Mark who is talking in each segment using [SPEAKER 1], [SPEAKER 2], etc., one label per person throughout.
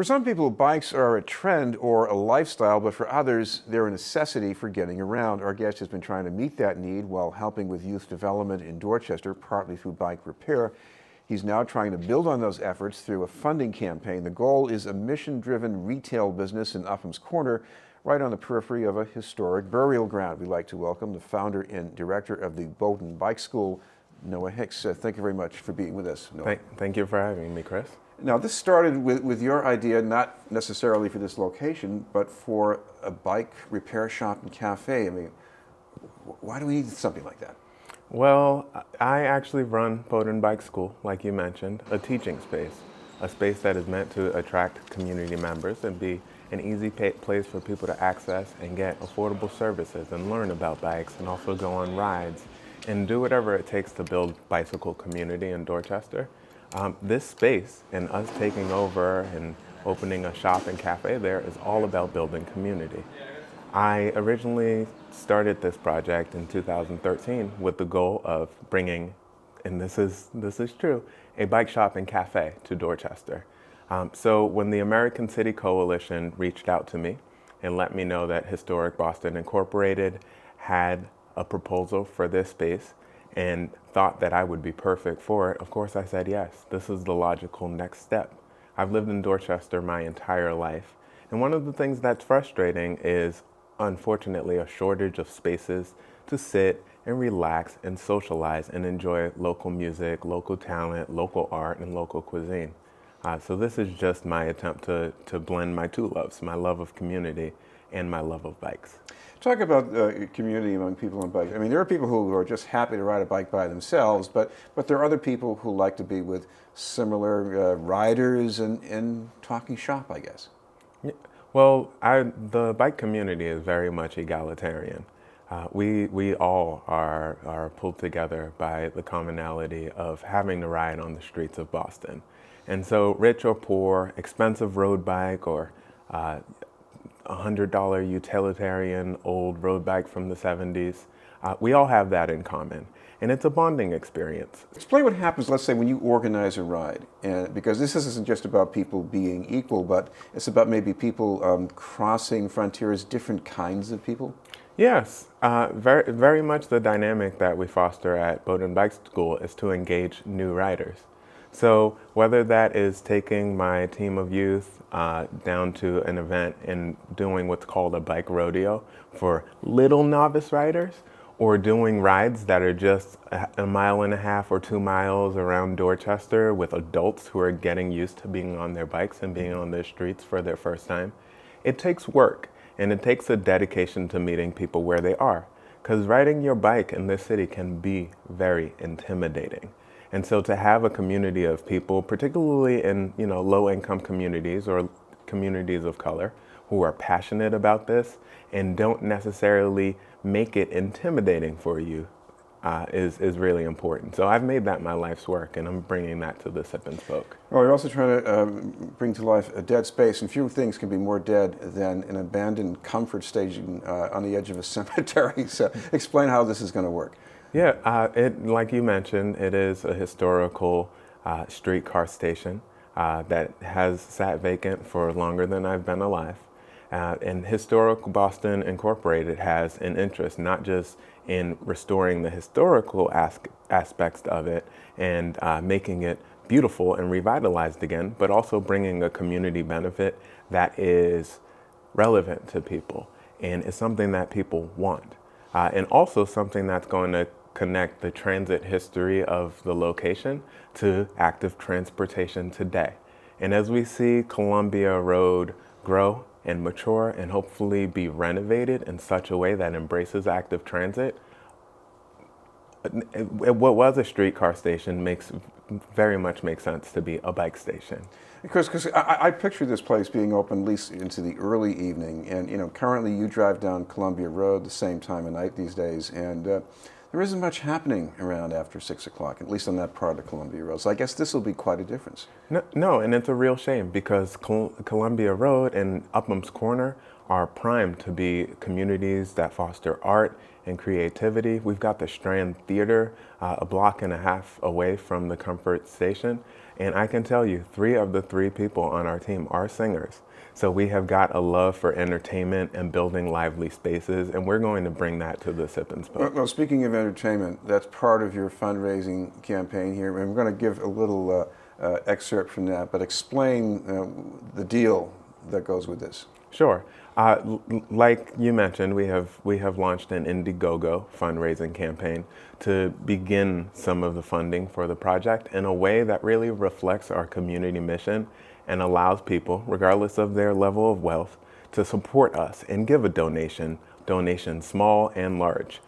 [SPEAKER 1] For some people, bikes are a trend or a lifestyle, but for others, they're a necessity for getting around. Our guest has been trying to meet that need while helping with youth development in Dorchester, partly through bike repair. He's now trying to build on those efforts through a funding campaign. The goal is a mission-driven retail business in Upham's Corner, right on the periphery of a historic burial ground. We'd like to welcome the founder and director of the Bowdoin Bike School, Noah Hicks. Thank you very much for being with us, Noah.
[SPEAKER 2] Thank you for having me, Chris.
[SPEAKER 1] Now, this started with your idea, not necessarily for this location, but for a bike repair shop and cafe. I mean, why do we need something like that?
[SPEAKER 2] Well, I actually run Bowdoin Bike School, like you mentioned, a teaching space, a space that is meant to attract community members and be an easy place for people to access and get affordable services and learn about bikes and also go on rides and do whatever it takes to build bicycle community in Dorchester. This space and us taking over and opening a shop and cafe there is all about building community. I originally started this project in 2013 with the goal of bringing, and this is true, a bike shop and cafe to Dorchester. So when the American City Coalition reached out to me and let me know that Historic Boston Incorporated had a proposal for this space and thought that I would be perfect for it, of course I said yes. This is the logical next step. I've lived in Dorchester my entire life, and one of the things that's frustrating is, unfortunately, a shortage of spaces to sit and relax and socialize and enjoy local music, local talent, local art, and local cuisine. So this is just my attempt to blend my two loves, my love of community and my love of bikes.
[SPEAKER 1] Talk about community among people on bikes. I mean, there are people who are just happy to ride a bike by themselves, but there are other people who like to be with similar riders and talking shop, I guess.
[SPEAKER 2] Yeah. Well, the bike community is very much egalitarian. We all are pulled together by the commonality of having to ride on the streets of Boston. And so rich or poor, expensive road bike or $100 utilitarian old road bike from the 70s. We all have that in common, and it's a bonding experience.
[SPEAKER 1] Explain what happens, let's say, when you organize a ride, because this isn't just about people being equal, but it's about maybe people crossing frontiers, different kinds of people.
[SPEAKER 2] Yes, very, very much the dynamic that we foster at Bowdoin Bike School is to engage new riders. So whether that is taking my team of youth down to an event and doing what's called a bike rodeo for little novice riders, or doing rides that are just a mile and a half or 2 miles around Dorchester with adults who are getting used to being on their bikes and being on the streets for their first time, it takes work and it takes a dedication to meeting people where they are. Because riding your bike in this city can be very intimidating. And so to have a community of people, particularly in low-income communities or communities of color, who are passionate about this and don't necessarily make it intimidating for you is really important. So I've made that my life's work, and I'm bringing that to the Sip and Spoke.
[SPEAKER 1] Well, you're also trying to bring to life a dead space, and few things can be more dead than an abandoned comfort station on the edge of a cemetery. So explain how this is going to work.
[SPEAKER 2] Yeah, like you mentioned, it is a historical streetcar station that has sat vacant for longer than I've been alive. And Historic Boston Incorporated has an interest not just in restoring the historical aspects of it and making it beautiful and revitalized again, but also bringing a community benefit that is relevant to people and is something that people want. And also something that's going to connect the transit history of the location to active transportation today. And as we see Columbia Road grow and mature and hopefully be renovated in such a way that embraces active transit, what was a streetcar station very much makes sense to be a bike station.
[SPEAKER 1] Because I picture this place being open at least into the early evening, and currently you drive down Columbia Road the same time of night these days, and there isn't much happening around after 6 o'clock, at least on that part of Columbia Road. So I guess this will be quite a difference.
[SPEAKER 2] No, and it's a real shame because Columbia Road and Upham's Corner are primed to be communities that foster art and creativity. We've got the Strand Theater a block and a half away from the Comfort Station. And I can tell you, 3 of the 3 people on our team are singers. So we have got a love for entertainment and building lively spaces, and we're going to bring that to the Sip and Spoke.
[SPEAKER 1] Well, speaking of entertainment, that's part of your fundraising campaign here, and we're going to give a little excerpt from that, but explain the deal that goes with this.
[SPEAKER 2] Sure. Like you mentioned, we have launched an Indiegogo fundraising campaign to begin some of the funding for the project in a way that really reflects our community mission and allows people, regardless of their level of wealth, to support us and give a donation small and large.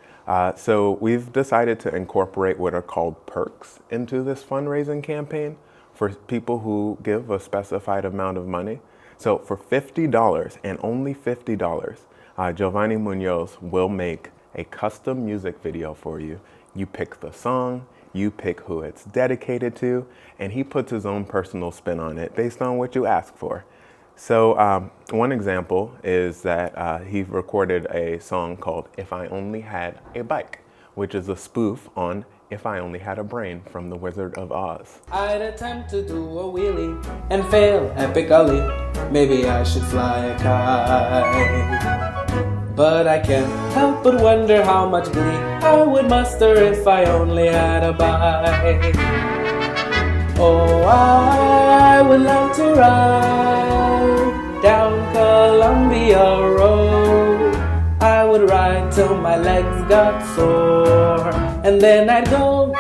[SPEAKER 2] So we've decided to incorporate what are called perks into this fundraising campaign for people who give a specified amount of money. So for $50 and only $50, Giovanni Munoz will make a custom music video for you. You pick the song, you pick who it's dedicated to, and he puts his own personal spin on it based on what you ask for. So one example is that he recorded a song called If I Only Had a Bike, which is a spoof on If I Only Had a Brain from The Wizard of Oz.
[SPEAKER 3] I'd attempt to do a wheelie and fail epically. Maybe I should fly a kite. But I can't help but wonder how much glee I would muster if I only had a bike. Oh, I would love to ride down Columbia Road. I would ride till my legs got sore, and then I'd go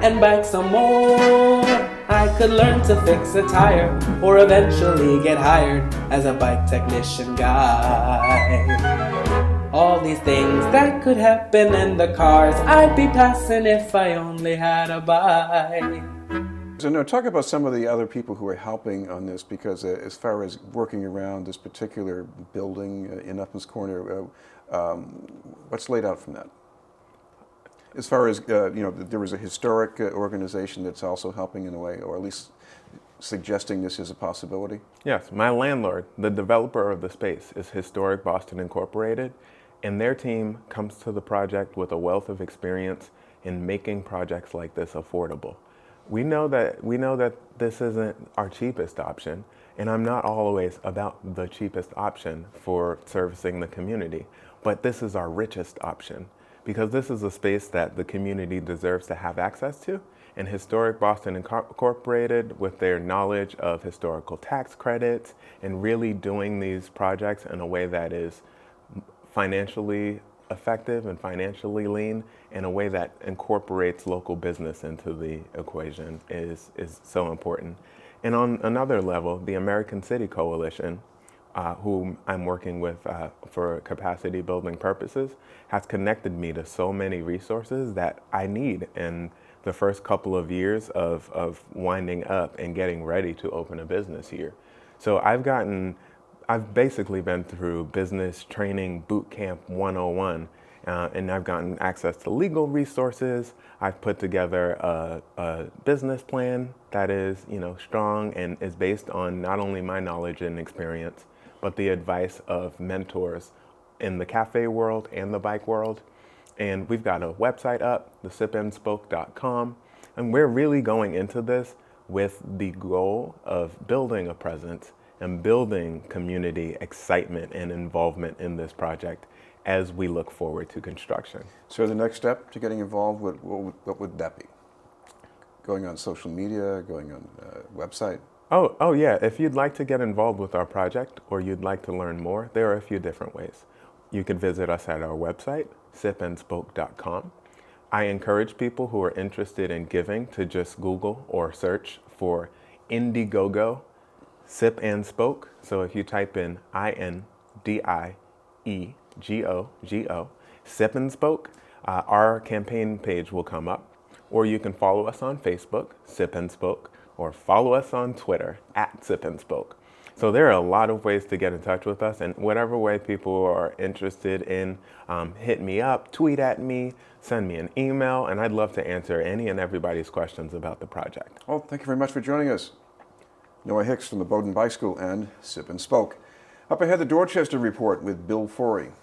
[SPEAKER 3] and bike some more. I could learn to fix a tire, or eventually get hired as a bike technician guy. All these things that could happen in the cars I'd be passing if I only had a bike.
[SPEAKER 1] So now talk about some of the other people who are helping on this, because as far as working around this particular building in Upton's Corner, what's laid out from that? As far as, there was a historic organization that's also helping in a way, or at least suggesting this is a possibility?
[SPEAKER 2] Yes, my landlord, the developer of the space, is Historic Boston Incorporated, and their team comes to the project with a wealth of experience in making projects like this affordable. We know that this isn't our cheapest option, and I'm not always about the cheapest option for servicing the community, but this is our richest option, because this is a space that the community deserves to have access to. And Historic Boston Incorporated, with their knowledge of historical tax credits and really doing these projects in a way that is financially effective and financially lean, in a way that incorporates local business into the equation, is so important. And on another level, the American City Coalition, whom I'm working with for capacity building purposes, has connected me to so many resources that I need in the first couple of years of winding up and getting ready to open a business here. So I've basically been through business training boot camp 101, and I've gotten access to legal resources. I've put together a business plan that is, strong and is based on not only my knowledge and experience, but the advice of mentors in the cafe world and the bike world. And we've got a website up, theSipAndSpoke.com, and we're really going into this with the goal of building a presence and building community excitement and involvement in this project as we look forward to construction.
[SPEAKER 1] So the next step to getting involved, what would that be? Going on social media, going on website?
[SPEAKER 2] Oh yeah, if you'd like to get involved with our project or you'd like to learn more, there are a few different ways. You could visit us at our website, sipandspoke.com. I encourage people who are interested in giving to just Google or search for Indiegogo, Sip and Spoke. So if you type in INDIEGOGO, Sip and Spoke, our campaign page will come up. Or you can follow us on Facebook, Sip and Spoke, or follow us on Twitter, @SipAndSpoke. So there are a lot of ways to get in touch with us, and whatever way people are interested in, hit me up, tweet at me, send me an email, and I'd love to answer any and everybody's questions about the project.
[SPEAKER 1] Well, thank you very much for joining us. Noah Hicks from the Bowdoin Bike School and Sip and Spoke. Up ahead, the Dorchester Report with Bill Forey.